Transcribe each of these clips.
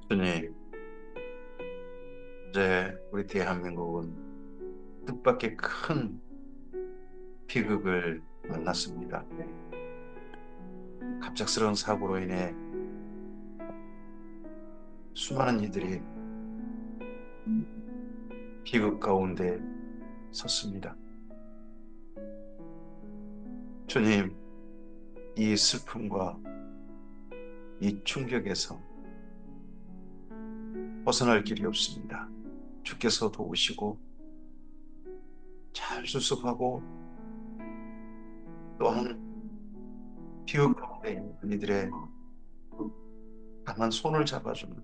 주님, 이제 우리 대한민국은 뜻밖의 큰 비극을 만났습니다. 갑작스러운 사고로 인해 수많은 이들이 비극 가운데 섰습니다. 주님, 이 슬픔과 이 충격에서 벗어날 길이 없습니다. 주께서 도우시고 잘 수습하고 또한 비극 가운데 있는 이들의 강한 손을 잡아주는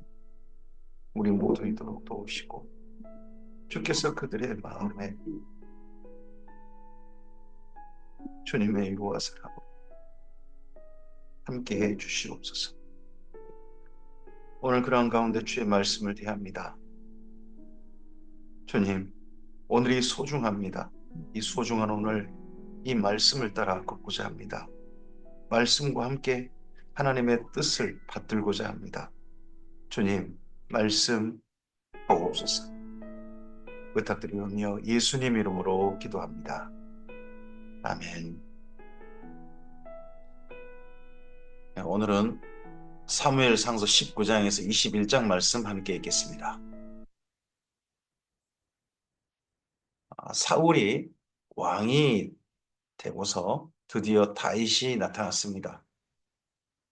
우리 모두이도록 도우시고 주께서 그들의 마음에 주님의 이루어서라고 함께해 주시옵소서. 오늘 그런 가운데 주의 말씀을 대합니다. 주님, 오늘이 소중합니다. 이 소중한 오늘 이 말씀을 따라 걷고자 합니다. 말씀과 함께 하나님의 뜻을 받들고자 합니다. 주님, 말씀 보옵소서. 부탁드리며 예수님 이름으로 기도합니다. 아멘. 오늘은 사무엘상서 19장에서 21장 말씀 함께 읽겠습니다. 사울이 왕이 되고서 드디어 다윗이 나타났습니다.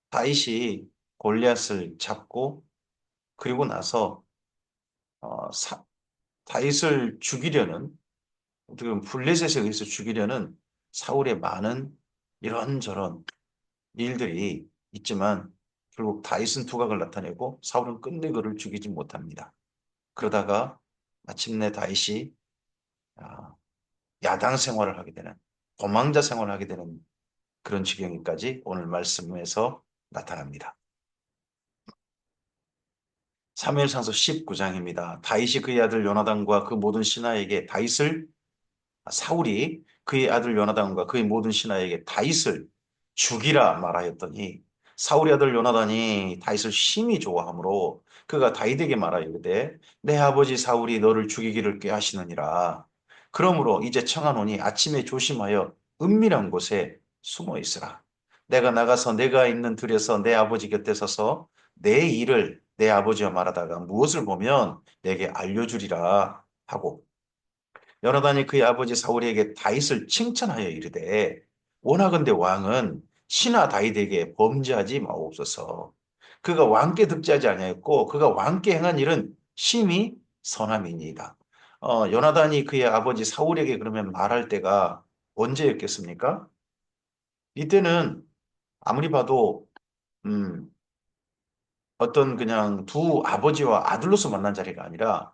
다윗이 골리앗을 잡고 그리고 나서 어, 사- 다윗을 죽이려는 어떻게 보면 블레셋에 의해서 죽이려는 사울의 많은 이런저런 일들이 있지만 결국 다윗은 두각을 나타내고 사울은 끝내 그를 죽이지 못합니다. 그러다가 마침내 다윗이 아, 야당 생활을 하게 되는 도망자 생활을 하게 되는 그런 지경까지 오늘 말씀에서 나타납니다. 사무엘상서 19장입니다. 다윗이 그의 아들 요나단과 그 모든 신하에게 사울이 그의 아들 요나단과 그의 모든 신하에게 다윗을 죽이라 말하였더니 사울의 아들 요나단이 다윗을 심히 좋아하므로 그가 다윗에게 말하여되 내 아버지 사울이 너를 죽이기를 꾀하시느니라. 그러므로 이제 청하노니 아침에 조심하여 은밀한 곳에 숨어 있으라. 내가 나가서 내가 있는 들에서 내 아버지 곁에 서서 내 일을 내 아버지와 말하다가 무엇을 보면 내게 알려주리라 하고 요나단이 그의 아버지 사울에게 다윗을 칭찬하여 이르되 원하건대 왕은 신하 다윗에게 범죄하지 마옵소서. 그가 왕께 득죄하지 아니하였고 그가 왕께 행한 일은 심히 선함이니이다. 요나단이 그의 아버지 사울에게 그러면 말할 때가 언제였겠습니까? 이때는 아무리 봐도 음, 어떤 그냥 두 아버지와 아들로서 만난 자리가 아니라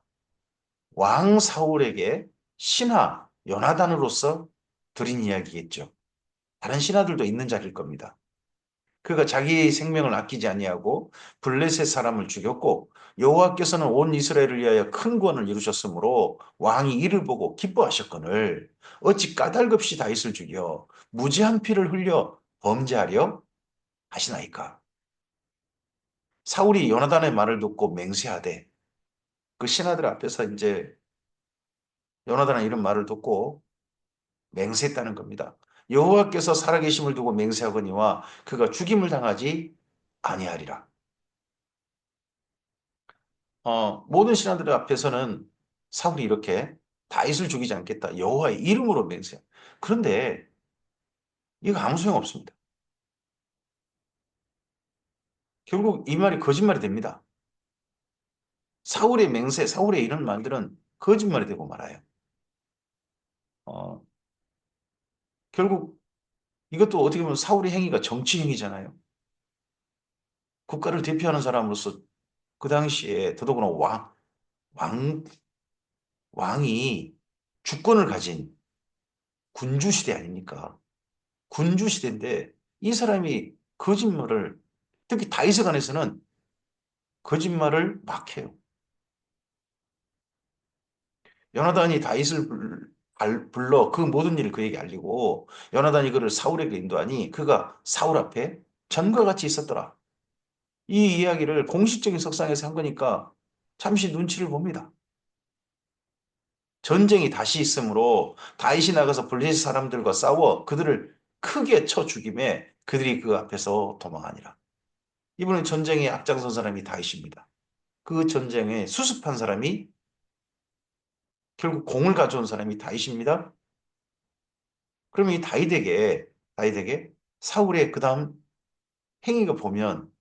왕 사울에게 신하 요나단으로서 드린 이야기겠죠. 다른 신하들도 있는 자리일 겁니다. 그가 자기 생명을 아끼지 아니하고 블레셋 사람을 죽였고 여호와께서는 온 이스라엘을 위하여 큰 구원을 이루셨으므로 왕이 이를 보고 기뻐하셨거늘 어찌 까닭없이 다윗을 죽여 무지한 피를 흘려 범죄하려 하시나이까. 사울이 요나단의 말을 듣고 맹세하되 그 신하들 앞에서 이제 요나단의 이런 말을 듣고 맹세했다는 겁니다. 여호와께서 살아계심을 두고 맹세하거니와 그가 죽임을 당하지 아니하리라. 모든 신하들 앞에서는 사울이 이렇게 다윗을 죽이지 않겠다. 여호와의 이름으로 맹세. 그런데 이거 아무 소용 없습니다. 결국 이 말이 거짓말이 됩니다. 사울의 맹세, 사울의 이런 말들은 거짓말이 되고 말아요. 어, 결국 이것도 어떻게 보면 사울의 행위가 정치 행위잖아요. 국가를 대표하는 사람으로서 그 당시에 더더구나 왕, 왕이 주권을 가진 군주 시대 아닙니까? 군주 시대인데 이 사람이 거짓말을 특히 다윗에 관해서는 거짓말을 막 해요. 요나단이 다윗을 불러 그 모든 일을 그에게 알리고 요나단이 그를 사울에게 인도하니 그가 사울 앞에 전과 같이 있었더라. 이 이야기를 공식적인 석상에서 한 거니까 잠시 눈치를 봅니다. 전쟁이 다시 있으므로 다윗이 나가서 블레셋 사람들과 싸워 그들을 크게 쳐 죽임에 그들이 그 앞에서 도망하니라. 이번에 전쟁에 앞장선 사람이 다윗입니다. 그 전쟁에 수습한 사람이 결국 공을 가져온 사람이 다윗입니다. 그러면 이 다윗에게 사울의 그 다음 행위가 보면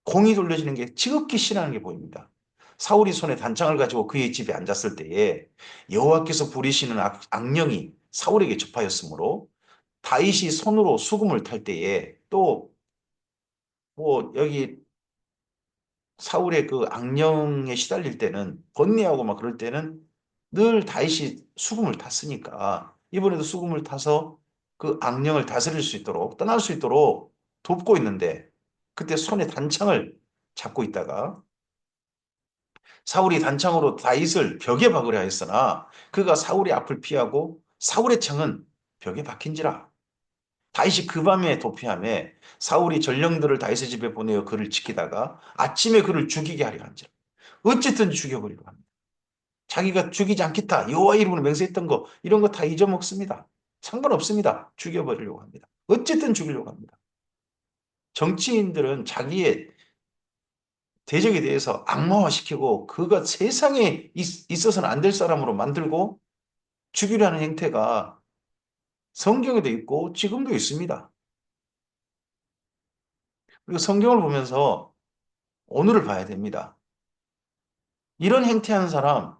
공이 돌려지는 게 지극히 싫어하는 게 보입니다. 사울이 손에 단창을 가지고 그의 집에 앉았을 때에 여호와께서 부리시는 악령이 사울에게 접하였으므로 다윗이 손으로 수금을 탈 때에 또 뭐 여기 사울의 그 악령에 시달릴 때는 번뇌하고 막 그럴 때는 늘 다윗이 수금을 탔으니까 이번에도 수금을 타서 그 악령을 다스릴 수 있도록 떠날 수 있도록 돕고 있는데 그때 손에 단창을 잡고 있다가 사울이 단창으로 다윗을 벽에 박으려 했으나 그가 사울의 앞을 피하고 사울의 창은 벽에 박힌지라. 다윗이 그 밤에 도피함에 사울이 전령들을 다윗의 집에 보내어 그를 지키다가 아침에 그를 죽이게 하려 한지라. 어쨌든 죽여버리려 합니다. 자기가 죽이지 않겠다. 여호와 이름으로 맹세했던 거 이런 거 다 잊어먹습니다. 상관없습니다. 죽여버리려고 합니다. 어쨌든 죽이려고 합니다. 정치인들은 자기의 대적에 대해서 악마화시키고 그가 세상에 있어서는 안 될 사람으로 만들고 죽이려는 행태가 성경에도 있고 지금도 있습니다. 그리고 성경을 보면서 오늘을 봐야 됩니다. 이런 행태하는 사람,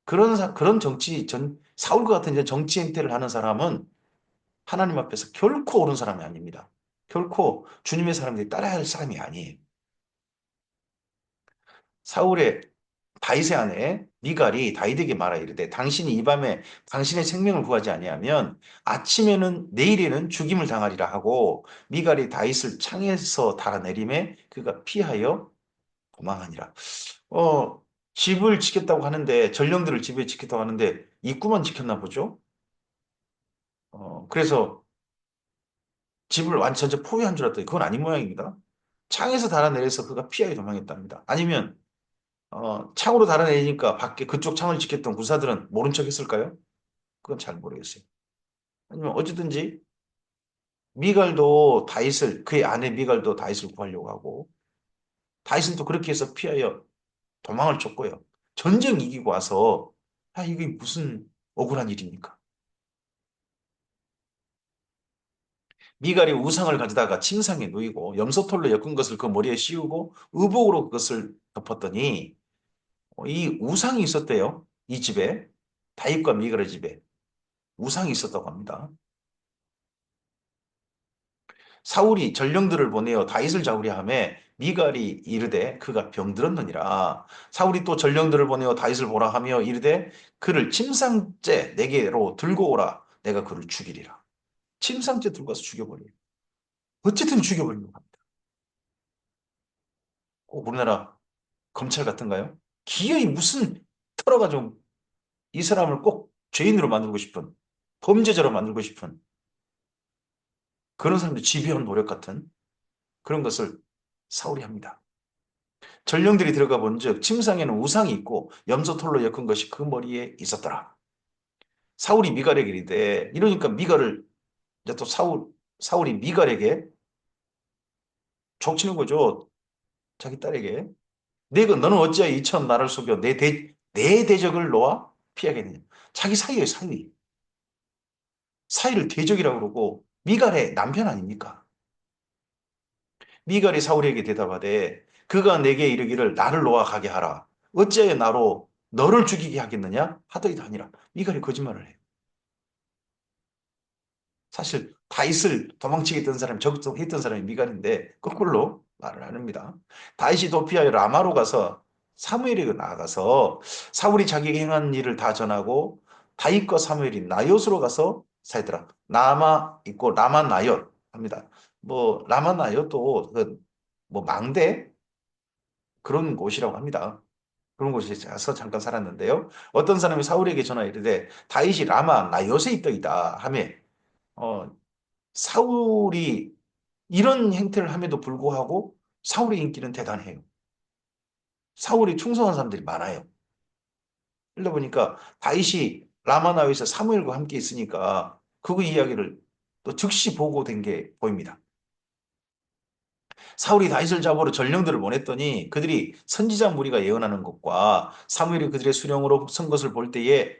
그런 사울과 같은 이제 정치 행태를 하는 사람은 하나님 앞에서 결코 옳은 사람이 아닙니다. 결코 주님의 사람들이 따라야 할 사람이 아니에요. 사울의 다윗의 아내 미갈이 다윗에게 말하 이르되 당신이 이 밤에 당신의 생명을 구하지 아니하면 아침에는 내일에는 죽임을 당하리라 하고 미갈이 다윗을 창에서 달아내림에 그가 피하여 도망하니라. 어, 집을 지켰다고 하는데 전령들을 집에 지켰다고 하는데 입구만 지켰나 보죠. 그래서 집을 완전 전체 포위한 줄 알았더니 그건 아닌 모양입니다. 창에서 달아내려서 그가 피하여 도망했답니다. 아니면 창으로 달아내니까 밖에 그쪽 창을 지켰던 군사들은 모른 척 했을까요? 그건 잘 모르겠어요. 아니면 어쨌든지 미갈도 다윗을 그의 아내 미갈도 다윗을 구하려고 하고 다윗은 또 그렇게 해서 피하여 도망을 쳤고요. 전쟁 이기고 와서 이게 무슨 억울한 일입니까? 미갈이 우상을 가져다가 침상에 누이고 염소털로 엮은 것을 그 머리에 씌우고 의복으로 그것을 덮었더니 이 우상이 있었대요. 이 집에 다윗과 미갈의 집에 우상이 있었다고 합니다. 사울이 전령들을 보내어 다윗을 잡으려 하매 미갈이 이르되 그가 병들었느니라. 사울이 또 전령들을 보내어 다윗을 보라 하며 이르되 그를 침상째 내게로 들고 오라. 내가 그를 죽이리라. 침상째 들고 가서 죽여버려요. 어쨌든 죽여버리려고 합니다. 우리나라 검찰 같은가요? 기어이 무슨 털어가지고 이 사람을 꼭 죄인으로 만들고 싶은 범죄자로 만들고 싶은 그런 사람들 집요한 노력 같은 그런 것을 사울이 합니다. 전령들이 들어가 본즉 침상에는 우상이 있고 염소털로 엮은 것이 그 머리에 있었더라. 사울이 미갈에게 이르되 이러니까 미갈을 이제 또 사울이 미갈에게 족치는 거죠. 자기 딸에게. 내가 너는 어찌하여 이처럼 나를 속여 내 대적을 놓아 피하겠느냐. 자기 사위예요, 사위. 사위를 대적이라고 그러고 미갈의 남편 아닙니까? 미갈이 사울에게 대답하되 그가 내게 이르기를 나를 놓아 가게 하라. 어찌하여 나로 너를 죽이게 하겠느냐? 하더이도 아니라 미갈이 거짓말을 해요. 사실 다윗을 도망치게 했던 사람이 적극했던 사람이 미갈인데 거꾸로 말을 안 합니다. 다윗이 도피하여 라마로 가서 사무엘에게 나아가서 사울이 자기가 행한 일을 다 전하고 다윗과 사무엘이 나요스로 가서 살더라. 라마 있고 라마 나옅 합니다. 뭐 라마 나옅도 그뭐 망대 그런 곳이라고 합니다. 그런 곳에 가서 잠깐 살았는데요. 어떤 사람이 사울에게 전하여 이르되 다윗이 라마 나요새 있더이다 하며 어, 사울이 이런 행태를 함에도 불구하고 사울의 인기는 대단해요. 사울이 충성한 사람들이 많아요. 그러다 보니까 다윗이 라마나에서 사무엘과 함께 있으니까 그 이야기를 또 즉시 보고된 게 보입니다. 사울이 다윗을 잡으러 전령들을 보냈더니 그들이 선지자 무리가 예언하는 것과 사무엘이 그들의 수령으로 선 것을 볼 때에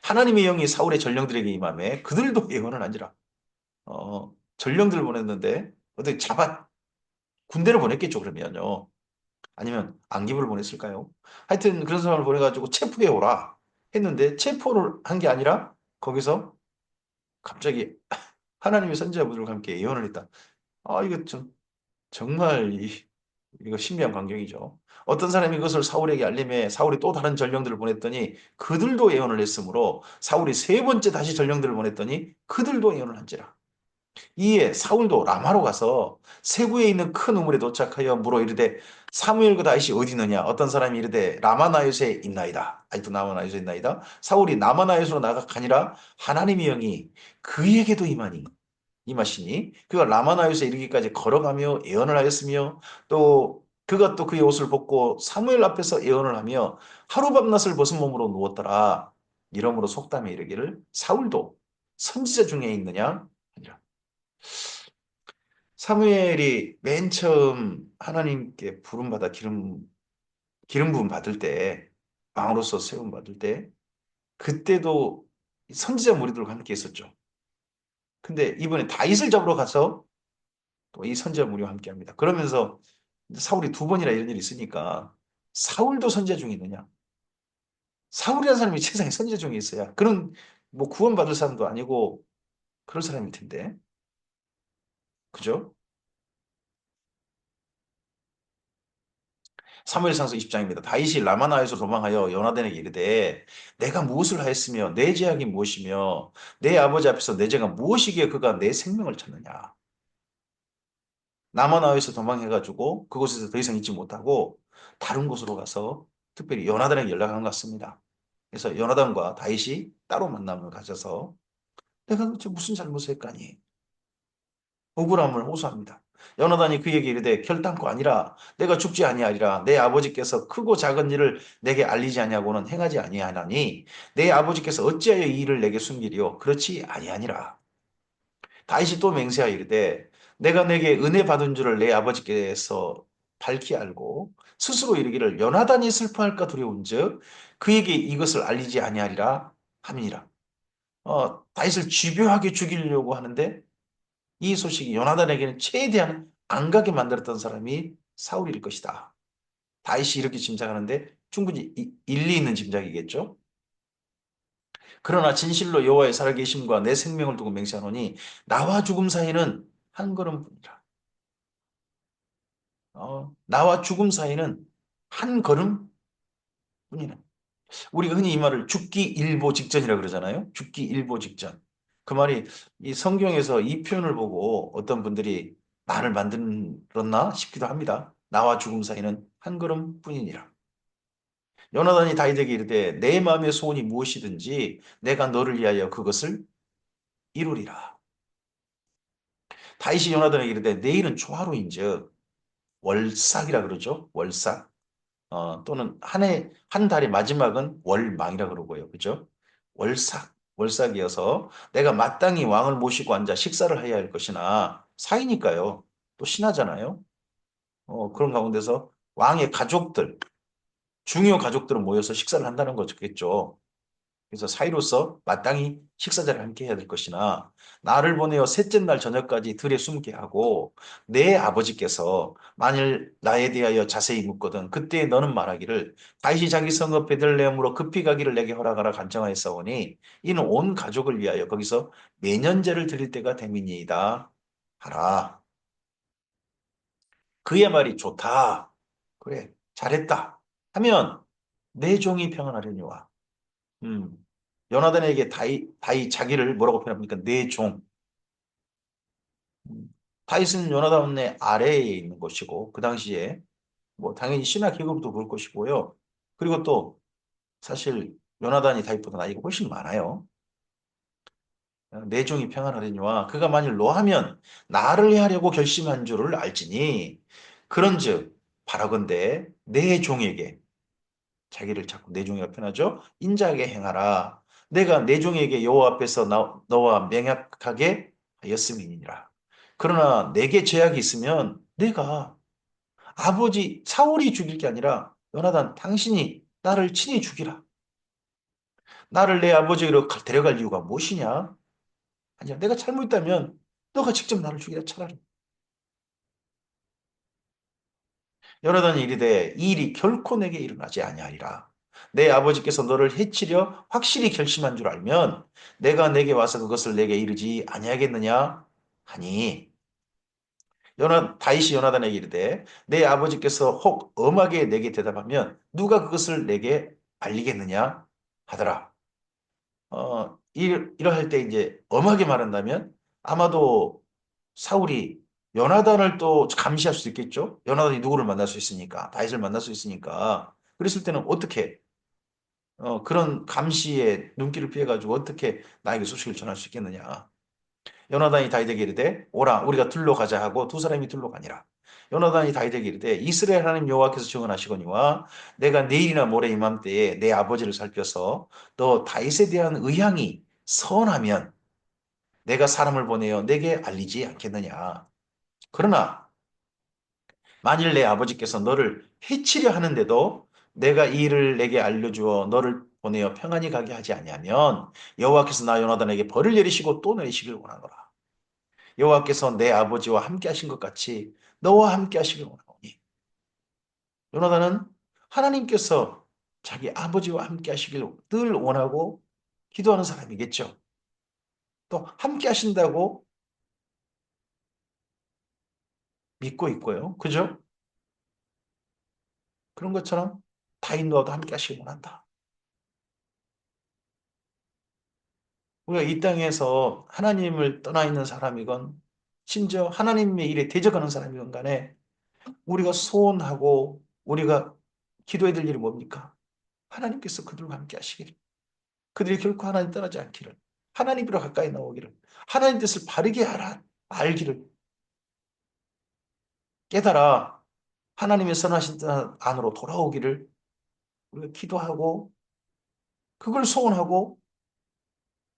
하나님의 영이 사울의 전령들에게 임함에 그들도 예언을 한지라. 전령들을 보냈는데 어떻게 잡아 군대를 보냈겠죠 그러면요. 아니면 안기부를 보냈을까요? 하여튼 그런 사람을 보내가지고 체포해 오라 했는데 체포를 한 게 아니라 거기서 갑자기 하나님의 선지자분들과 함께 예언을 했다. 이거 좀 정말 이거 신비한 광경이죠. 어떤 사람이 그것을 사울에게 알림해 사울이 또 다른 전령들을 보냈더니 그들도 예언을 했으므로 사울이 세 번째 다시 전령들을 보냈더니 그들도 예언을 한지라. 이에 사울도 라마로 가서 세구에 있는 큰 우물에 도착하여 물어 이르되 사무엘과 다윗이 어디 있느냐 어떤 사람이 이르되 라마나요새 있나이다 아직도 라마나요새 있나이다 사울이 라마나요새로 나가니라 하나님의 영이 그에게도 임하시니 그가 라마나요새 이르기까지 걸어가며 예언을 하였으며 또 그가 또 그의 옷을 벗고 사무엘 앞에서 예언을 하며 하루 밤낮을 벗은 몸으로 누웠더라 이러므로 속담에 이르기를 사울도 선지자 중에 있느냐 아니라 사무엘이 맨 처음 하나님께 부름받아 기름 부음 받을 때, 왕으로서 세움 받을 때, 그때도 선지자 무리들과 함께 있었죠. 근데 이번에 다윗을 잡으러 가서 또 이 선지자 무리와 함께 합니다. 그러면서 사울이 두 번이나 이런 일이 있으니까 사울도 선지자 중에 있느냐? 사울이라는 사람이 세상에 선지자 중에 있어야 그런 뭐 구원받을 사람도 아니고 그럴 사람일 텐데. 그죠? 사무엘상서 20장입니다. 다윗이 라마나에서 도망하여 요나단에게 이르되 내가 무엇을 하였으며 내 죄악이 무엇이며 내 아버지 앞에서 내 죄가 무엇이기에 그가 내 생명을 찾느냐. 라마나에서 도망해가지고 그곳에서 더 이상 있지 못하고 다른 곳으로 가서 특별히 요나단에게 연락한 것 같습니다. 그래서 요나단과 다윗이 따로 만남을 가져서 내가 도대체 무슨 잘못을 했까니 억울함을 호소합니다. 요나단이 그에게 이르되 결단코 아니라 내가 죽지 아니하리라 내 아버지께서 크고 작은 일을 내게 알리지 아니하고는 행하지 아니하나니 내 아버지께서 어찌하여 이 일을 내게 숨기리요 그렇지 아니하니라. 다윗이 또 맹세하여 이르되 내가 내게 은혜 받은 줄을 내 아버지께서 밝히 알고 스스로 이르기를 요나단이 슬퍼할까 두려운즉 그에게 이것을 알리지 아니하리라 함이니라. 다윗을 집요하게 죽이려고 하는데 이 소식이 요나단에게는 최대한 안 가게 만들었던 사람이 사울일 것이다. 다윗이 이렇게 짐작하는데 충분히 일리 있는 짐작이겠죠. 그러나 진실로 여호와의 살아계심과 내 생명을 두고 맹세하노니 나와 죽음 사이는 한 걸음뿐이라. 나와 죽음 사이는 한 걸음뿐이라. 우리가 흔히 이 말을 죽기 일보 직전이라 그러잖아요. 죽기 일보 직전. 그 말이 이 성경에서 이 표현을 보고 어떤 분들이 말을 만들었나 싶기도 합니다. 나와 죽음 사이는 한 걸음뿐이니라. 요나단이 다윗에게 이르되 내 마음의 소원이 무엇이든지 내가 너를 위하여 그것을 이루리라. 다윗이 요나단에게 이르되 내일은 초하루인즉 월삭이라 그러죠. 월삭. 또는 한 달의 마지막은 월망이라 그러고요. 그죠? 월삭이어서 내가 마땅히 왕을 모시고 앉아 식사를 해야 할 것이나 사이니까요. 또 신하잖아요. 그런 가운데서 왕의 가족들, 중요 가족들은 모여서 식사를 한다는 거겠죠. 그래서 사이로서 마땅히 식사자를 함께 해야 될 것이나 나를 보내어 셋째 날 저녁까지 들에 숨게 하고 내 아버지께서 만일 나에 대하여 자세히 묻거든 그때 너는 말하기를 다윗이 자기 성읍 베들레헴으로 급히 가기를 내게 허락하라 간청하였사오니 이는 온 가족을 위하여 거기서 매년제를 드릴 때가 됨이니이다 하라. 그의 말이 좋다. 그래 잘했다 하면 내 종이 평안하려니와 음. 요나단에게 다윗 자기를 뭐라고 표현합니까? 내 종. 음. 다윗은 요나단의 아래에 있는 것이고 그 당시에 뭐 당연히 신하 계급도 그럴 것이고요. 그리고 또 사실 요나단이 다윗보다 나이가 훨씬 많아요. 내 종이 평안하려니와 그가 만일 노하면 나를 해하려고 결심한 줄을 알지니 그런즉 바라건대 내 종에게 자기를 자꾸 내 종이라 표현하죠. 인자하게 행하라. 내가 내 종에게 여호와 앞에서 너와 맹약하게 하였음이니라. 그러나 내게 죄악이 있으면 내가 아버지 사울이 죽일 게 아니라 요나단 당신이 나를 친히 죽이라. 나를 내 아버지로 데려갈 이유가 무엇이냐? 아니야. 내가 잘못했다면 너가 직접 나를 죽이라 차라리. 요나단이 이르되 이 일이 결코 내게 일어나지 아니하리라. 내 아버지께서 너를 해치려 확실히 결심한 줄 알면 내가 내게 와서 그것을 내게 이르지 아니하겠느냐 하니 다윗이 요나단에게 이르되 내 아버지께서 혹 엄하게 내게 대답하면 누가 그것을 내게 알리겠느냐 하더라. 이러할 때 이제 엄하게 말한다면 아마도 사울이 요나단을 또 감시할 수 있겠죠? 요나단이 누구를 만날 수 있으니까, 다윗을 만날 수 있으니까. 그랬을 때는 어떻게, 그런 감시의 눈길을 피해가지고 어떻게 나에게 소식을 전할 수 있겠느냐. 요나단이 다윗에게 이르되 오라 우리가 둘러 가자 하고 두 사람이 둘러 가니라. 요나단이 다윗에게 이르되 이스라엘 하나님 여호와께서 증언하시거니와 내가 내일이나 모레 이맘때에 내 아버지를 살펴서 너 다윗에 대한 의향이 선하면 내가 사람을 보내어 내게 알리지 않겠느냐. 그러나 만일 내 아버지께서 너를 해치려 하는데도 내가 이 일을 내게 알려주어 너를 보내어 평안히 가게 하지 아니하면 여호와께서 나 요나단에게 벌을 내리시고 또 내리시길 원하노라. 여호와께서 내 아버지와 함께 하신 것 같이 너와 함께 하시길 원하오니. 요나단은 하나님께서 자기 아버지와 함께 하시길 늘 원하고 기도하는 사람이겠죠. 또 함께 하신다고 믿고 있고요. 그죠? 그런 것처럼 다윗 너와도 함께 하시길 원한다. 우리가 이 땅에서 하나님을 떠나 있는 사람이건 심지어 하나님의 일에 대적하는 사람이건 간에 우리가 소원하고 우리가 기도해야 될 일이 뭡니까? 하나님께서 그들과 함께 하시기를. 그들이 결코 하나님 떠나지 않기를. 하나님으로 가까이 나오기를. 하나님 뜻을 바르게 알기를. 깨달아 하나님의 선하신 뜻 안으로 돌아오기를 우리가 기도하고 그걸 소원하고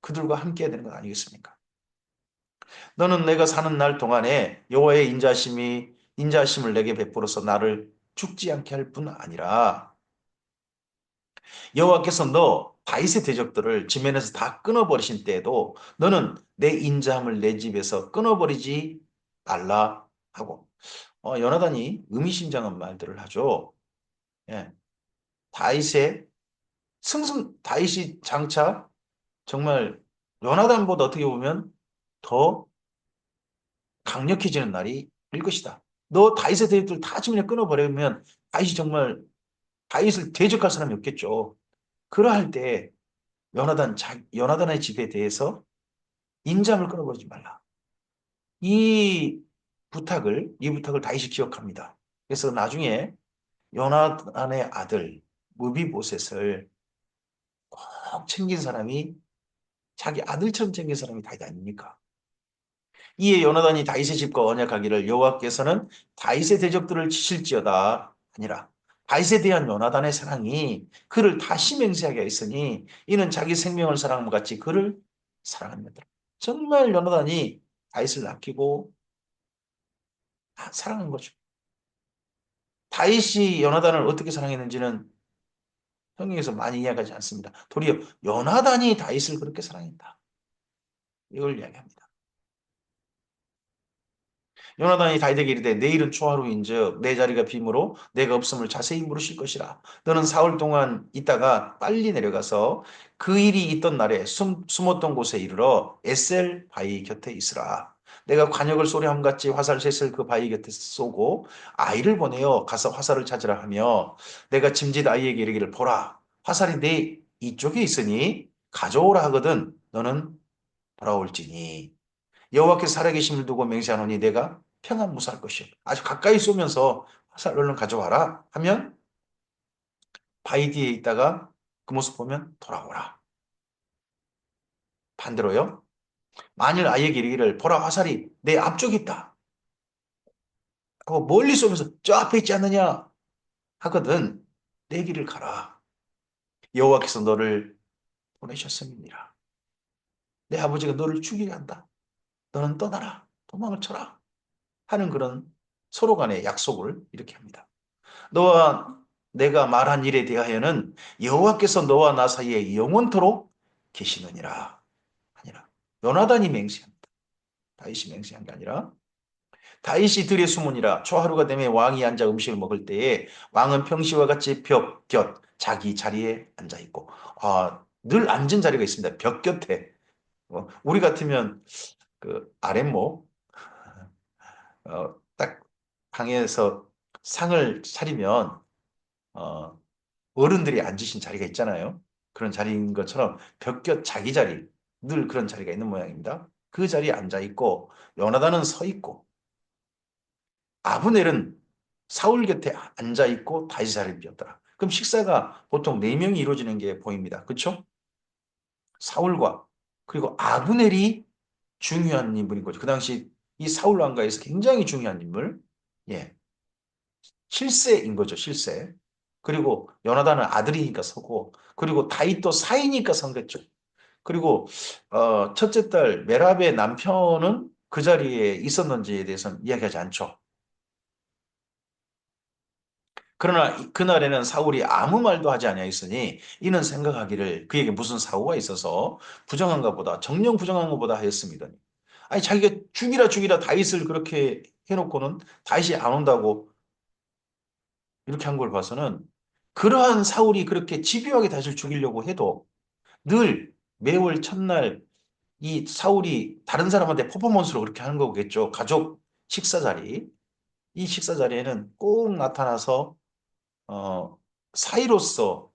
그들과 함께 해야 되는 것 아니겠습니까? 너는 내가 사는 날 동안에 여호와의 인자하심을 내게 베풀어서 나를 죽지 않게 할 뿐 아니라 여호와께서 너 다윗의 대적들을 지면에서 다 끊어버리신 때에도 너는 내 인자함을 내 집에서 끊어버리지 말라 하고 요나단이 의미심장한 말들을 하죠. 예. 다윗의 다윗이 장차 정말 요나단보다 어떻게 보면 더 강력해지는 날이 일 것이다. 너 다윗의 대적들 다 지면에 끊어버리면 다윗이 정말 다윗을 대적할 사람이 없겠죠. 그러할 때 요나단의 집에 대해서 인잠을 끊어버리지 말라. 이 이 부탁을 다윗이 기억합니다. 그래서 나중에 요나단의 아들 무비보셋을 꼭 챙긴 사람이 자기 아들처럼 챙긴 사람이 다윗 아닙니까? 이에 요나단이 다윗의 집과 언약하기를 여호와께서는 다윗의 대적들을 치실지어다 아니라 다윗에 대한 요나단의 사랑이 그를 다시 맹세하게 했으니 이는 자기 생명을 사랑함 같이 그를 사랑합니다. 정말 요나단이 다윗을 아끼고 사랑한 거죠. 다윗이 요나단을 어떻게 사랑했는지는 성경에서 많이 이야기하지 않습니다. 도리어 요나단이 다윗을 그렇게 사랑했다. 이걸 이야기합니다. 요나단이 다윗에게 이르되 내일은 초하루인즉 내 자리가 빔으로 내가 없음을 자세히 물으실 것이라. 너는 사흘 동안 있다가 빨리 내려가서 그 일이 있던 날에 숨었던 곳에 이르러 에셀 바위 곁에 있으라. 내가 관역을 쏘려함 같이 화살 셋을 그 바위 곁에 쏘고 아이를 보내어 가서 화살을 찾으라 하며 내가 짐짓 아이에게 이르기를 보라 화살이 내 이쪽에 있으니 가져오라 하거든 너는 돌아올지니 여호와께서 살아계심을 두고 맹세하노니 내가 평안 무사할 것이요. 아주 가까이 쏘면서 화살 얼른 가져와라 하면 바위 뒤에 있다가 그 모습 보면 돌아오라. 반대로요. 만일 아이에게 이르기를 보라 화살이 내 앞쪽에 있다 하고 멀리 쏘면서 저 앞에 있지 않느냐 하거든 내 길을 가라. 여호와께서 너를 보내셨음이니라. 내 아버지가 너를 죽이려 한다. 너는 떠나라. 도망을 쳐라. 하는 그런 서로 간의 약속을 이렇게 합니다. 너와 내가 말한 일에 대하여는 여호와께서 너와 나 사이에 영원토록 계시느니라 하니라. 요나단이 맹세합니다. 다윗이 맹세한 게 아니라 다윗이 들의 수문이라 초하루가 되면 왕이 앉아 음식을 먹을 때에 왕은 평시와 같이 벽 곁 자기 자리에 앉아 있고 늘 앉은 자리가 있습니다. 벽 곁에 우리 같으면 그 아랫목 딱 방에서 상을 차리면 어, 어른들이 앉으신 자리가 있잖아요. 그런 자리인 것처럼 벽곁 자기 자리 늘 그런 자리가 있는 모양입니다. 그 자리에 앉아 있고 요나단은 서 있고 아브넬은 사울 곁에 앉아 있고 다윗의 자리를 비웠더라. 그럼 식사가 보통 네 명이 이루어지는 게 보입니다. 그렇죠? 사울과 그리고 아브넬이 중요한 인물인 거죠. 그 당시 이 사울 왕가에서 굉장히 중요한 인물. 예. 실세인 거죠, 실세. 그리고 요나단은 아들이니까 서고, 그리고 다윗도 사이니까 선 거죠. 그리고 첫째 딸 메랍의 남편은 그 자리에 있었는지에 대해서는 이야기하지 않죠. 그러나 그날에는 사울이 아무 말도 하지 아니하였으니 이는 생각하기를 그에게 무슨 사고가 있어서 부정한가 보다 정령 부정한 것보다 하였습니다. 아니 자기가 죽이라 죽이라 다윗을 그렇게 해놓고는 다윗이 안 온다고 이렇게 한 걸 봐서는 그러한 사울이 그렇게 집요하게 다윗을 죽이려고 해도 늘 매월 첫날 이 사울이 다른 사람한테 퍼포먼스로 그렇게 하는 거겠죠. 가족 식사 자리. 이 식사 자리에는 꼭 나타나서 사이로서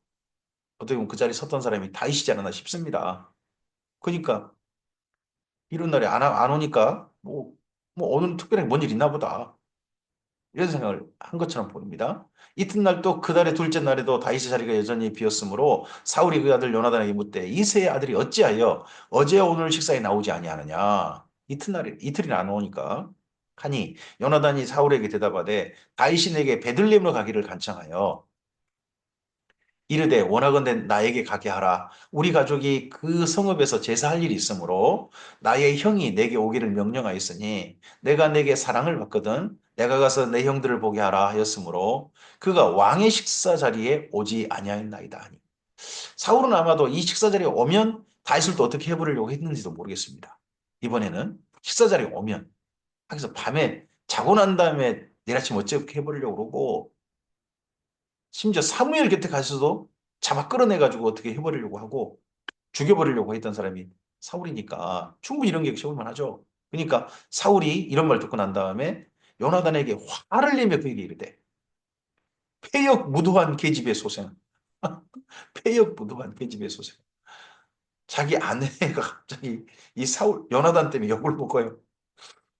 어떻게 보면 그 자리에 섰던 사람이 다윗이지 않았나 싶습니다. 그러니까 이런 날에 안 오니까 뭐 오늘 특별히 뭔 일 있나 보다. 이런 생각을 한 것처럼 보입니다. 이튿날 또 그달의 둘째 날에도 다윗의 자리가 여전히 비었으므로 사울이 그 아들 요나단에게 묻되 이새의 아들이 어찌하여 어제와 오늘 식사에 나오지 아니하느냐. 이틀이나 안 오니까 하니 요나단이 사울에게 대답하되 다윗이 내게 베들레헴으로 가기를 간청하여 이르되 원하건대 나에게 가게 하라. 우리 가족이 그 성읍에서 제사할 일이 있으므로 나의 형이 내게 오기를 명령하였으니 내가 내게 사랑을 받거든 내가 가서 내 형들을 보게 하라 하였으므로 그가 왕의 식사 자리에 오지 아니하였나이다 하니 사울은 아마도 이 식사 자리에 오면 다윗을 또 어떻게 해버리려고 했는지도 모르겠습니다. 이번에는 식사 자리에 오면 그래서 밤에 자고 난 다음에 내일 아침 어떻게 해버리려고 그러고 심지어 사무엘 곁에 가서도 잡아 끌어내가지고 어떻게 해버리려고 하고 죽여버리려고 했던 사람이 사울이니까 충분히 이런 계획 세울만 하죠. 그러니까 사울이 이런 말 듣고 난 다음에 요나단에게 화를 내며 그에게 이르되 패역 무도한 계집의 소생 패역 무도한 계집의 소생 자기 아내가 갑자기 이 사울 요나단 때문에 욕을 먹어요.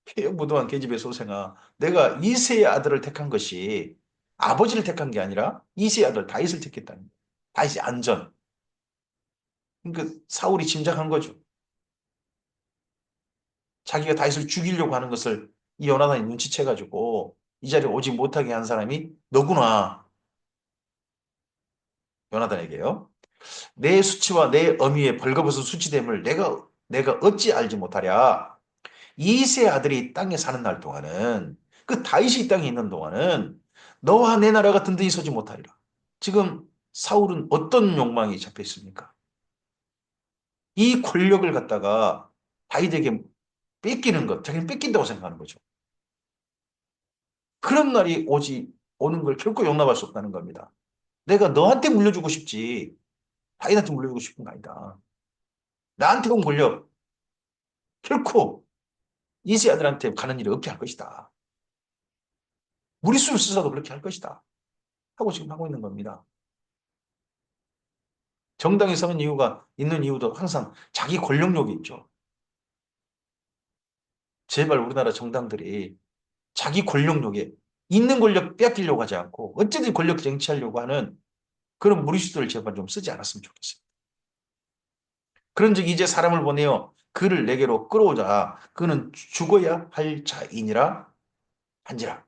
패역 무도한 계집의 소생아 내가 이세의 아들을 택한 것이 아버지를 택한 게 아니라 이세의 아들 다윗을 택했다는 거예요. 다윗의 안전 그러니까 사울이 짐작한 거죠. 자기가 다윗을 죽이려고 하는 것을 이 요나단이 눈치채가지고 이 자리에 오지 못하게 한 사람이 너구나. 요나단에게요. 내 수치와 내 어미의 벌거벗은 수치됨을 내가 어찌 알지 못하랴. 이세 아들이 땅에 사는 날 동안은 그 다윗이 이 땅에 있는 동안은 너와 내 나라가 든든히 서지 못하리라. 지금 사울은 어떤 욕망이 잡혀 있습니까? 이 권력을 갖다가 다윗에게 뺏기는 것, 자기는 뺏긴다고 생각하는 거죠. 그런 날이 오는 걸 결코 용납할 수 없다는 겁니다. 내가 너한테 물려주고 싶지, 다윗한테 물려주고 싶은 거 아니다. 나한테 온 권력, 결코 이세 아들한테 가는 일이 없게 할 것이다. 무리수를 쓰서도 그렇게 할 것이다. 하고 지금 하고 있는 겁니다. 정당에 서는 이유가 있는 이유도 항상 자기 권력욕이 있죠. 제발 우리나라 정당들이 자기 권력욕에 있는 권력 빼앗기려고 하지 않고 어쨌든 권력 쟁취하려고 하는 그런 무리수들을 제발 좀 쓰지 않았으면 좋겠어요. 그런즉 이제 사람을 보내어 그를 내게로 끌어오자. 그는 죽어야 할 자이니라 한지라.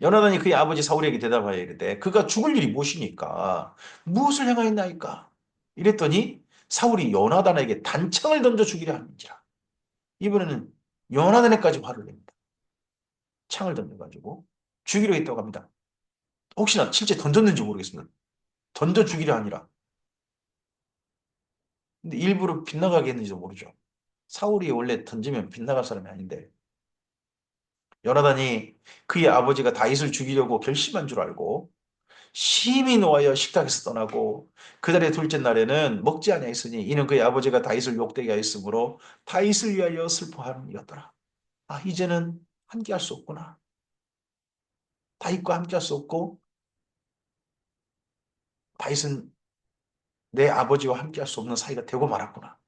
요나단이 그의 아버지 사울에게 대답하여 이르되 그가 죽을 일이 무엇이니까 무엇을 행하였나이까? 이랬더니 사울이 요나단에게 단창을 던져 죽이려 하는지라. 이번에는 요나단에까지 화를 냅니다. 창을 던져가지고 죽이려 했다고 합니다. 혹시나 실제 던졌는지 모르겠습니다. 던져 죽이려 하니라. 근데 일부러 빗나가게 했는지도 모르죠. 사울이 원래 던지면 빗나갈 사람이 아닌데 요나단이 그의 아버지가 다윗을 죽이려고 결심한 줄 알고 심히 노하여 식탁에서 떠나고 그달의 둘째 날에는 먹지 아니하였으니 이는 그의 아버지가 다윗을 욕되게 하였으므로 다윗을 위하여 슬퍼함이었더라. 아 이제는 함께할 수 없구나. 다윗과 함께할 수 없고 다윗은 내 아버지와 함께할 수 없는 사이가 되고 말았구나.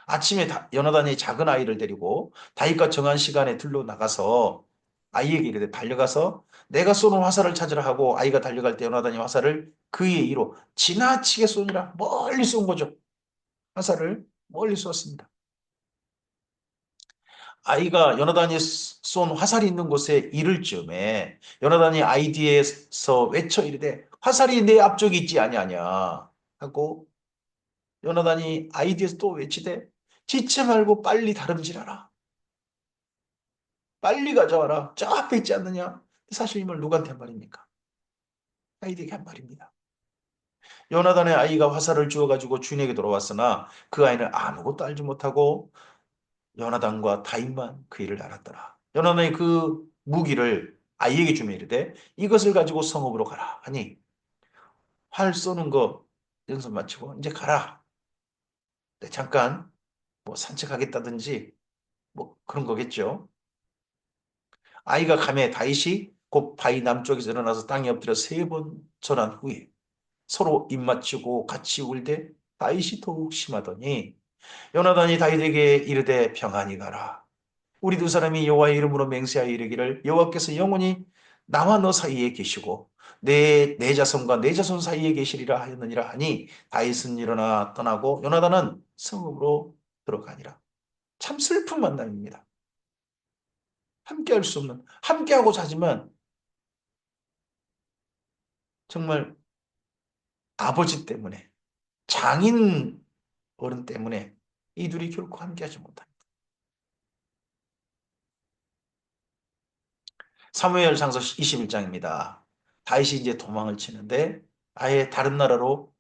아침에 요나단이 작은 아이를 데리고 다윗과 정한 시간에 들러 나가서 아이에게 이르되 달려가서 내가 쏘는 화살을 찾으라 하고 아이가 달려갈 때 요나단이 화살을 그의 이로 지나치게 쏘니라 멀리 쏜 거죠. 화살을 멀리 쏘았습니다. 아이가 요나단이 쏜 화살이 있는 곳에 이를 즈음에 요나단이 아이 뒤에서 외쳐 이르되 화살이 내 앞쪽에 있지 아니하냐 하고 요나단이 아이 뒤에서 또 외치되 지체 말고 빨리 다름질하라. 빨리 가져와라. 저 앞에 있지 않느냐? 사실 이 말 누구한테 한 말입니까? 아이에게 한 말입니다. 요나단의 아이가 화살을 주워가지고 주인에게 돌아왔으나 그 아이는 아무것도 알지 못하고 요나단과 다윗만 그 일을 알았더라. 요나단이 그 무기를 아이에게 주며 이르되 이것을 가지고 성읍으로 가라 하니 활 쏘는 거 연습 마치고 이제 가라. 네, 잠깐 뭐 산책하겠다든지 뭐 그런 거겠죠. 아이가 가매 다윗이 곧 바위 남쪽에서 일어나서 땅에 엎드려 세 번 절한 후에 서로 입맞추고 같이 울되 다윗이 더욱 심하더니 요나단이 다윗에게 이르되 평안히 가라. 우리 두 사람이 여호와의 이름으로 맹세하여 이르기를 여호와께서 영원히 나와 너 사이에 계시고 내 자손과 내 자손 사이에 계시리라 하였느니라 하니 다윗은 일어나 떠나고 요나단은 성읍으로 들어가니라. 참 슬픈 만남입니다. 함께할 수 없는 함께하고 자지만 정말 아버지 때문에 장인 어른 때문에 이 둘이 결코 함께하지 못합니다. 사무엘상서 21장입니다. 다윗이 이제 도망을 치는데 아예 다른 나라로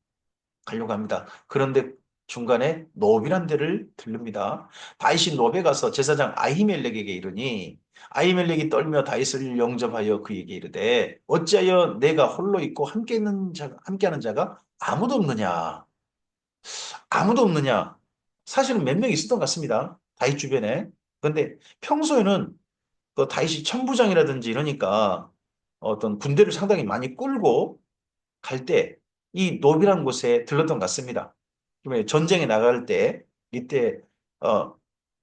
가려고 합니다. 그런데 중간에 노비란 데를 들릅니다. 다윗이 노베 가서 제사장 아히멜렉에게 이르니 아히멜렉이 떨며 다윗을 영접하여 그에게 이르되 어찌하여 내가 홀로 있고 함께하는 자가 아무도 없느냐? 아무도 없느냐? 사실은 몇 명 있었던 것 같습니다. 다윗 주변에. 그런데 평소에는 그 다윗이 천부장이라든지 이러니까 어떤 군대를 상당히 많이 끌고 갈 때 이 노비란 곳에 들렀던 것 같습니다. 그러면 전쟁에 나갈 때 이때 어,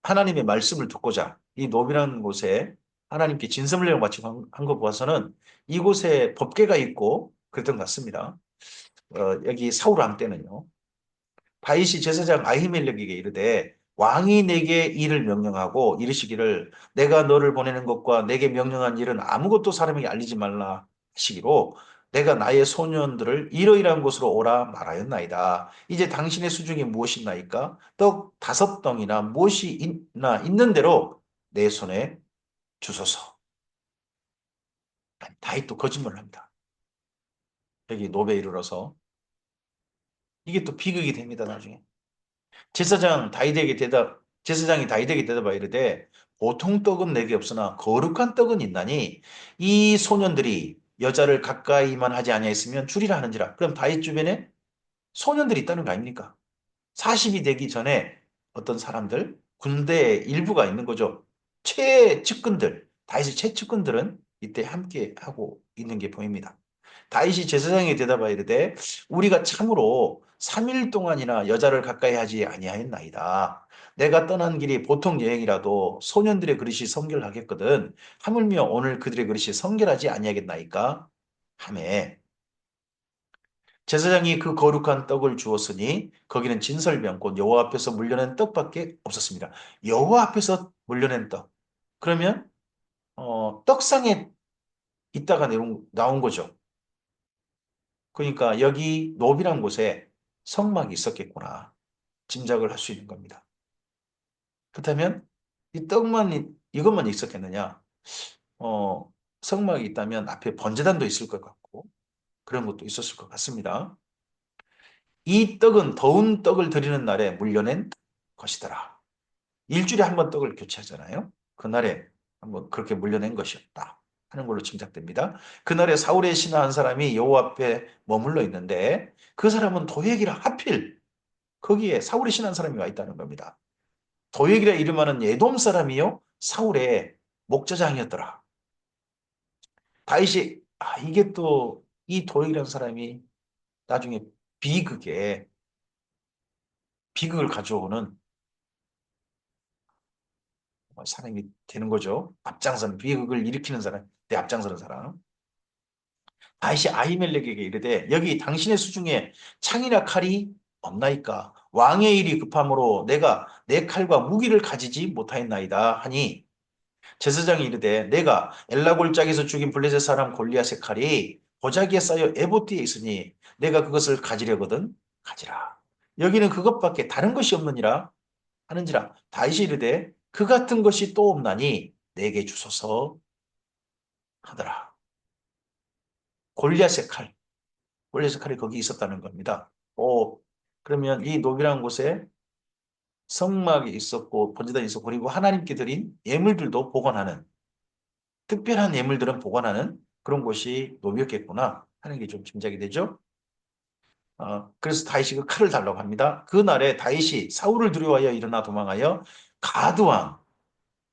하나님의 말씀을 듣고자 이 노비란 곳에 하나님께 진성을 바치고 한 거 보아서는 이곳에 법궤가 있고 그랬던 것 같습니다. 여기 사울 왕 때는요. 다윗이 제사장 아히멜렉에게 이르되 왕이 내게 일을 명령하고 이르시기를 내가 너를 보내는 것과 내게 명령한 일은 아무것도 사람에게 알리지 말라 하시기로 내가 나의 소년들을 이러이러한 곳으로 오라 말하였나이다. 이제 당신의 수중에 무엇이 있나이까? 떡 5덩이나 무엇이 있는 대로 내 손에 주소서. 다윗도 거짓말을 합니다. 여기 노베에 이르러서 이게 또 비극이 됩니다. 나중에. 제사장이 다윗에게 대답하여 이르되 보통 떡은 내게 없으나 거룩한 떡은 있나니 이 소년들이 여자를 가까이만 하지 아니하였으면 주리라 하는지라. 그럼 다윗 주변에 소년들이 있다는 거 아닙니까? 40이 되기 전에 어떤 사람들, 군대의 일부가 있는 거죠. 최측근들, 다윗의 최측근들은 이때 함께 하고 있는 게 보입니다. 다윗이 제사장에게 대답하여 이르되 우리가 참으로 3일 동안이나 여자를 가까이 하지 아니하였나이다. 내가 떠난 길이 보통 여행이라도 소년들의 그릇이 성결하겠거든. 하물며 오늘 그들의 그릇이 성결하지 아니하겠나이까? 하매 제사장이 그 거룩한 떡을 주었으니 거기는 진설병 곧 여호와 앞에서 물려낸 떡밖에 없었습니다. 여호와 앞에서 물려낸 떡. 그러면 떡상에 있다가 나온 거죠. 그러니까 여기 노비란 곳에 성막이 있었겠구나. 짐작을 할 수 있는 겁니다. 그렇다면 이 이것만 있었겠느냐? 어, 성막이 있다면 앞에 번제단도 있을 것 같고 그런 것도 있었을 것 같습니다. 이 떡은 더운 떡을 드리는 날에 물려낸 것이더라. 일주일에 한 번 떡을 교체하잖아요. 그날에 한번 그렇게 물려낸 것이었다 하는 걸로 짐작됩니다. 그날에 사울의 신하 한 사람이 여호와 앞에 머물러 있는데 그 사람은 도액이라 하필 거기에 사울의 신하 한 사람이 와 있다는 겁니다. 도액이라 이름하는 에돔 사람이요 사울의 목자장이었더라. 다윗이 이게 또 이 도액이라는 사람이 나중에 비극에 비극을 가져오는 사람이 되는 거죠. 앞장서는 비극을 일으키는 사람, 내 앞장서는 사람. 다윗이 아히멜렉에게 이르되 여기 당신의 수중에 창이나 칼이 없나이까? 왕의 일이 급함으로 내가 내 칼과 무기를 가지지 못하였나이다 하니 제사장이 이르되 내가 엘라 골짜기에서 죽인 블레셋 사람 골리앗의 칼이 보자기에 쌓여 에봇디에 있으니 내가 그것을 가지려거든 가지라. 여기는 그것밖에 다른 것이 없느니라 하는지라 다윗이 이르되 그 같은 것이 또 없나니 내게 주소서 하더라. 골리앗의 칼, 골리앗의 칼이 거기 있었다는 겁니다. 그러면 이 노비라는 곳에 성막이 있었고 번제단이 있었고 그리고 하나님께 드린 예물들도 보관하는 특별한 예물들은 보관하는 그런 곳이 노비였겠구나 하는 게 좀 짐작이 되죠. 그래서 다윗이 그 칼을 달라고 합니다. 그날에 다윗이 사울을 두려워하여 일어나 도망하여 가드 왕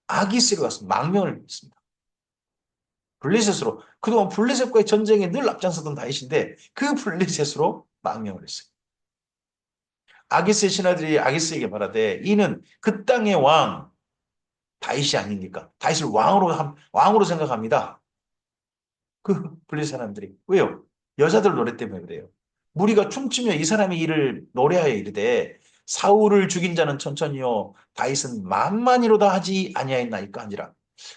아기스로 가서 망명을 했습니다. 블레셋으로 그동안 블레셋과의 전쟁에 늘 앞장서던 다윗인데 그 블레셋으로 망명을 했어요. 아기스의 신하들이 아기스에게 말하되 이는 그 땅의 왕 다윗이 아닙니까? 다윗을 왕으로 생각합니다. 그 블레셋 사람들이 왜요? 여자들 노래 때문에 그래요. 무리가 춤추며 이 사람이 이를 노래하여 이르되 사울을 죽인 자는 천천히요 다윗은 만만이로다 하지 아니하였나이까 하니라.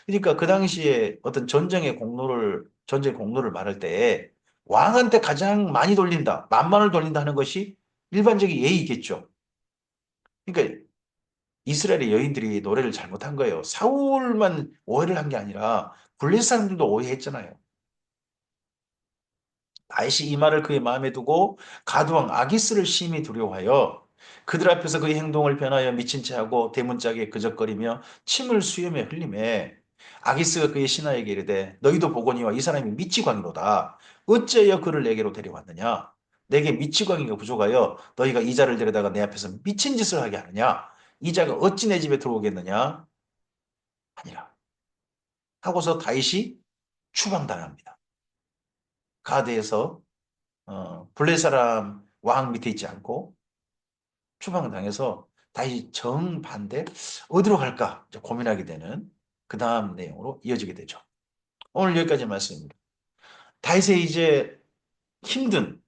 그러니까 그 당시에 어떤 전쟁 공로를 말할 때 왕한테 가장 많이 돌린다, 만만을 돌린다 하는 것이 일반적인 예의겠죠. 그러니까 이스라엘의 여인들이 노래를 잘못한 거예요. 사울만 오해를 한 게 아니라 블레셋 사람들도 오해했잖아요. 다윗이 이 말을 그의 마음에 두고 가두왕 아기스를 심히 두려워하여 그들 앞에서 그의 행동을 변하여 미친 채 하고 대문짝에 그적거리며 침을 수염에 흘리매 아기스가 그의 신하에게 이르되 너희도 보거니와 이 사람이 미치광이로다. 어찌하여 그를 내게로 데려왔느냐? 내게 미치광이가 부족하여 너희가 이 자를 데려다가 내 앞에서 미친 짓을 하게 하느냐? 이 자가 어찌 내 집에 들어오겠느냐? 하니라. 하고서 다윗이 추방당합니다. 가드에서 블레 사람 왕 밑에 있지 않고 추방을 당해서 다시 정반대 어디로 갈까 이제 고민하게 되는 그 다음 내용으로 이어지게 되죠. 오늘 여기까지 말씀입니다. 다윗의 이제 힘든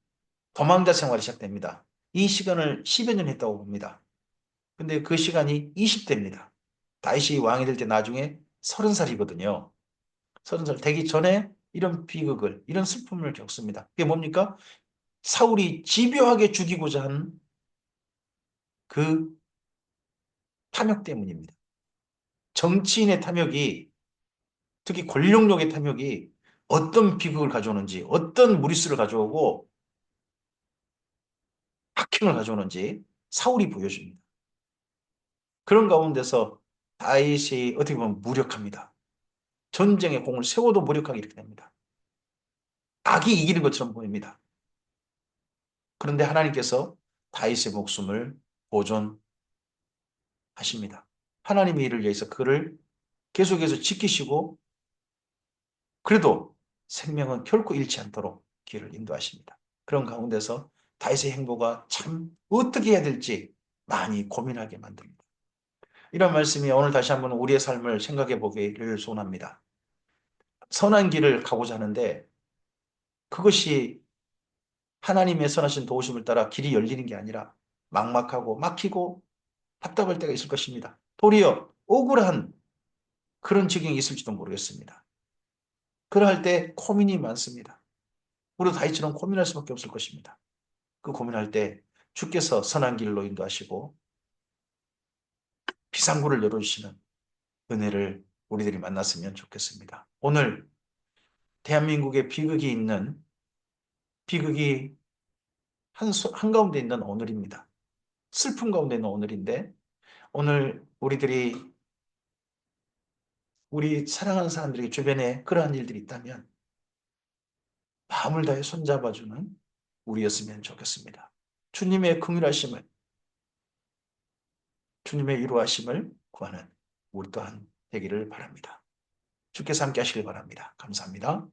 도망자 생활이 시작됩니다. 이 시간을 10여 년 했다고 봅니다. 근데 그 시간이 20대입니다. 다윗이 왕이 될 때 나중에 30살이거든요. 30살 되기 전에 이런 비극을, 이런 슬픔을 겪습니다. 그게 뭡니까? 사울이 집요하게 죽이고자 한 그 탐욕 때문입니다. 정치인의 탐욕이 특히 권력력의 탐욕이 어떤 비극을 가져오는지 어떤 무리수를 가져오고 악행을 가져오는지 사울이 보여줍니다. 그런 가운데서 다윗이 어떻게 보면 무력합니다. 전쟁의 공을 세워도 무력하게 이렇게 됩니다. 악이 이기는 것처럼 보입니다. 그런데 하나님께서 다윗의 목숨을 보존하십니다. 하나님의 일을 위해서 그를 계속해서 지키시고 그래도 생명은 결코 잃지 않도록 길을 인도하십니다. 그런 가운데서 다윗의 행보가 참 어떻게 해야 될지 많이 고민하게 만듭니다. 이런 말씀이 오늘 다시 한번 우리의 삶을 생각해 보기를 소원합니다. 선한 길을 가고자 하는데 그것이 하나님의 선하신 도우심을 따라 길이 열리는 게 아니라 막막하고 막히고 답답할 때가 있을 것입니다. 도리어 억울한 그런 지경이 있을지도 모르겠습니다. 그러할 때 고민이 많습니다. 우리도 다윗처럼 고민할 수밖에 없을 것입니다. 그 고민할 때 주께서 선한 길로 인도하시고 비상구를 열어주시는 은혜를 우리들이 만났으면 좋겠습니다. 오늘 대한민국에 비극이 한가운데 있는 오늘입니다. 슬픔 가운데 있는 오늘인데 오늘 우리 사랑하는 사람들에게 주변에 그러한 일들이 있다면 마음을 다해 손잡아주는 우리였으면 좋겠습니다. 주님의 긍휼하심을, 주님의 위로하심을 구하는 우리 또한 되기를 바랍니다. 주께서 함께 하시길 바랍니다. 감사합니다.